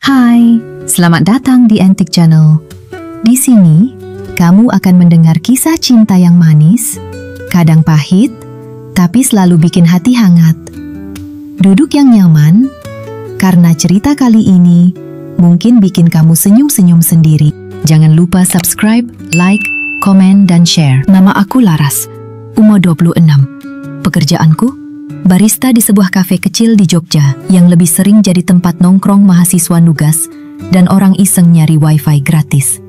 Hai, selamat datang di Antique Channel. Di sini, kamu akan mendengar kisah cinta yang manis, kadang pahit, tapi selalu bikin hati hangat. Duduk yang nyaman, karena cerita kali ini mungkin bikin kamu senyum-senyum sendiri. Jangan lupa subscribe, like, komen, dan share. Nama aku Laras, umur 26. Pekerjaanku barista di sebuah kafe kecil di Jogja yang lebih sering jadi tempat nongkrong mahasiswa nugas dan orang iseng nyari wifi gratis.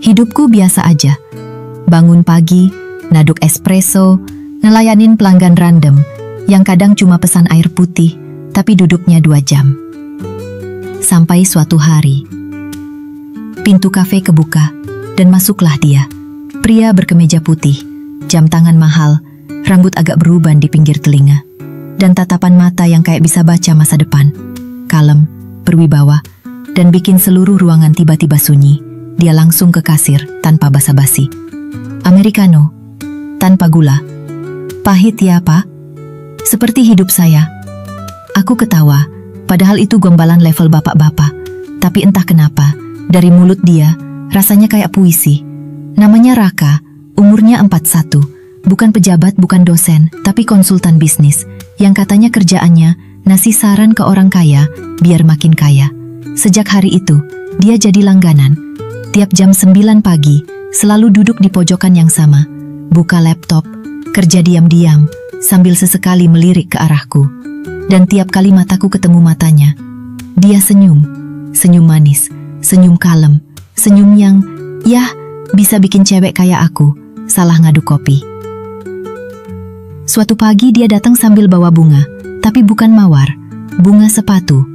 Hidupku biasa aja. Bangun pagi, naduk espresso, ngelayanin pelanggan random yang kadang cuma pesan air putih, tapi duduknya 2 jam. Sampai suatu hari, pintu kafe kebuka dan masuklah dia. Pria berkemeja putih, jam tangan mahal, rambut agak beruban di pinggir telinga, dan tatapan mata yang kayak bisa baca masa depan. Kalem, berwibawa, dan bikin seluruh ruangan tiba-tiba sunyi. Dia langsung ke kasir tanpa basa-basi. Americano, tanpa gula. Pahit ya, Pak? Seperti hidup saya. Aku ketawa, padahal itu gombalan level bapak-bapak. Tapi entah kenapa, dari mulut dia, rasanya kayak puisi. Namanya Raka, umurnya 41. Bukan pejabat, bukan dosen, tapi konsultan bisnis yang katanya kerjaannya ngasih saran ke orang kaya biar makin kaya. Sejak hari itu, dia jadi langganan. Tiap jam 9 pagi, selalu duduk di pojokan yang sama, buka laptop, kerja diam-diam, sambil sesekali melirik ke arahku. Dan tiap kali mataku ketemu matanya, dia senyum. Senyum manis, senyum kalem, senyum yang, yah, bisa bikin cewek kayak aku salah ngaduk kopi. Suatu pagi dia datang sambil bawa bunga, tapi bukan mawar, bunga sepatu.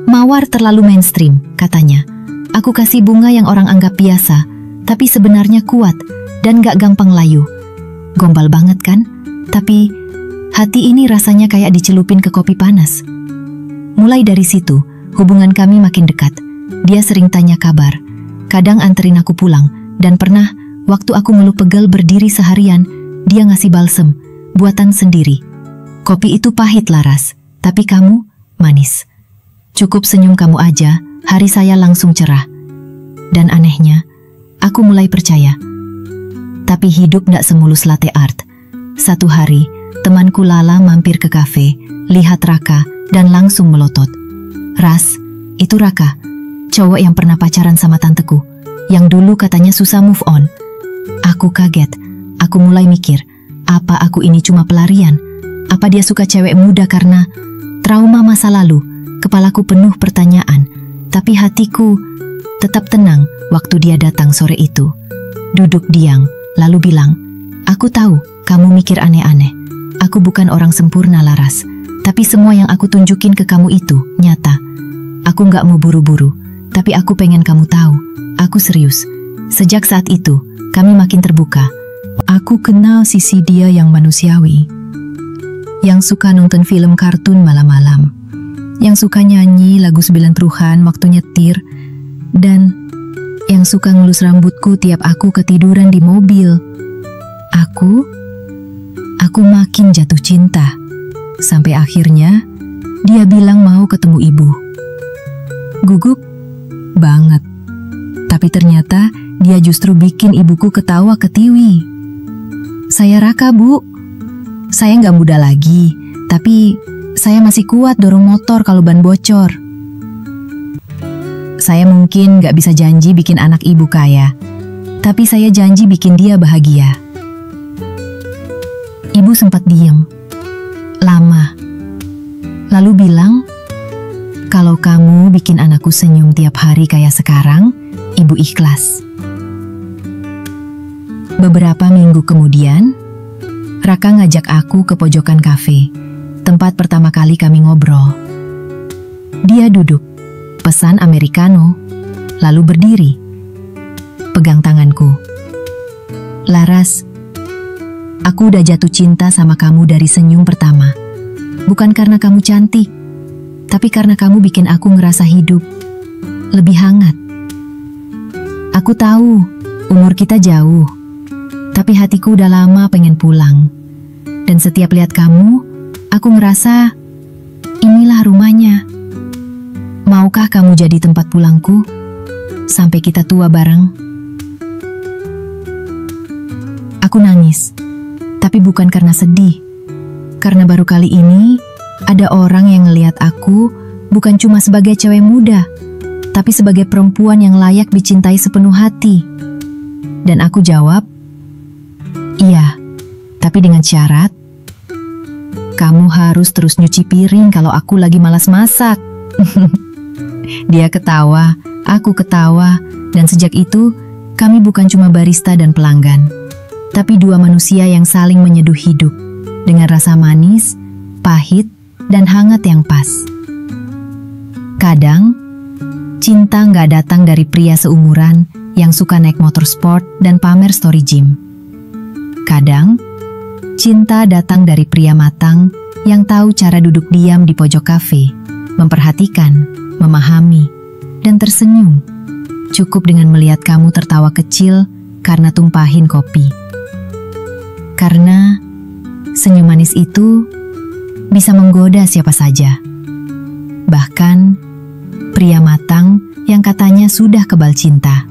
Mawar terlalu mainstream, katanya. Aku kasih bunga yang orang anggap biasa, tapi sebenarnya kuat dan gak gampang layu. Gombal banget kan? Tapi hati ini rasanya kayak dicelupin ke kopi panas. Mulai dari situ, hubungan kami makin dekat. Dia sering tanya kabar, kadang anterin aku pulang, dan pernah, waktu aku ngeluh pegel berdiri seharian, dia ngasih balsem buatan sendiri. Kopi itu pahit, Laras, tapi kamu manis. Cukup senyum kamu aja, hari saya langsung cerah. Dan anehnya, aku mulai percaya. Tapi hidup gak semulus latte art. Satu hari, temanku Lala mampir ke kafe, lihat Raka, dan langsung melotot. Ras, itu Raka, cowok yang pernah pacaran sama tanteku, yang dulu katanya susah move on. Aku kaget, aku mulai mikir, apa aku ini cuma pelarian? Apa dia suka cewek muda karena trauma masa lalu? Kepalaku penuh pertanyaan, tapi hatiku tetap tenang waktu dia datang sore itu. Duduk diam, lalu bilang, aku tahu kamu mikir aneh-aneh. Aku bukan orang sempurna, Laras, tapi semua yang aku tunjukin ke kamu itu nyata. Aku gak mau buru-buru, tapi aku pengen kamu tahu, aku serius. Sejak saat itu, kami makin terbuka. Aku kenal sisi dia yang manusiawi, yang suka nonton film kartun malam-malam, yang suka nyanyi lagu 90-an waktu nyetir, dan yang suka ngelus rambutku tiap aku ketiduran di mobil. Aku makin jatuh cinta, sampai akhirnya dia bilang mau ketemu ibu. Gugup banget, tapi ternyata dia justru bikin ibuku ketawa ketiwi. Saya Raka, Bu. Saya nggak muda lagi, tapi saya masih kuat dorong motor kalau ban bocor. Saya mungkin nggak bisa janji bikin anak ibu kaya, tapi saya janji bikin dia bahagia. Ibu sempat diam lama, lalu bilang, kalau kamu bikin anakku senyum tiap hari kayak sekarang, ibu ikhlas. Beberapa minggu kemudian, Raka ngajak aku ke pojokan kafe, tempat pertama kali kami ngobrol. Dia duduk, pesan Americano, lalu berdiri, pegang tanganku. Laras, aku udah jatuh cinta sama kamu dari senyum pertama. Bukan karena kamu cantik, tapi karena kamu bikin aku ngerasa hidup lebih hangat. Aku tahu, umur kita jauh, tapi hatiku udah lama pengen pulang. Dan setiap lihat kamu, aku ngerasa inilah rumahnya. Maukah kamu jadi tempat pulangku sampai kita tua bareng? Aku nangis, tapi bukan karena sedih. Karena baru kali ini ada orang yang ngelihat aku bukan cuma sebagai cewek muda, tapi sebagai perempuan yang layak dicintai sepenuh hati. Dan aku jawab, iya, tapi dengan syarat, kamu harus terus nyuci piring kalau aku lagi malas masak. Dia ketawa, aku ketawa, dan sejak itu kami bukan cuma barista dan pelanggan, tapi dua manusia yang saling menyeduh hidup dengan rasa manis, pahit, dan hangat yang pas. Kadang, cinta nggak datang dari pria seumuran yang suka naik motor sport dan pamer story gym. Kadang, cinta datang dari pria matang yang tahu cara duduk diam di pojok kafe, memperhatikan, memahami, dan tersenyum. Cukup dengan melihat kamu tertawa kecil karena tumpahin kopi. Karena senyum manis itu bisa menggoda siapa saja. Bahkan pria matang yang katanya sudah kebal cinta.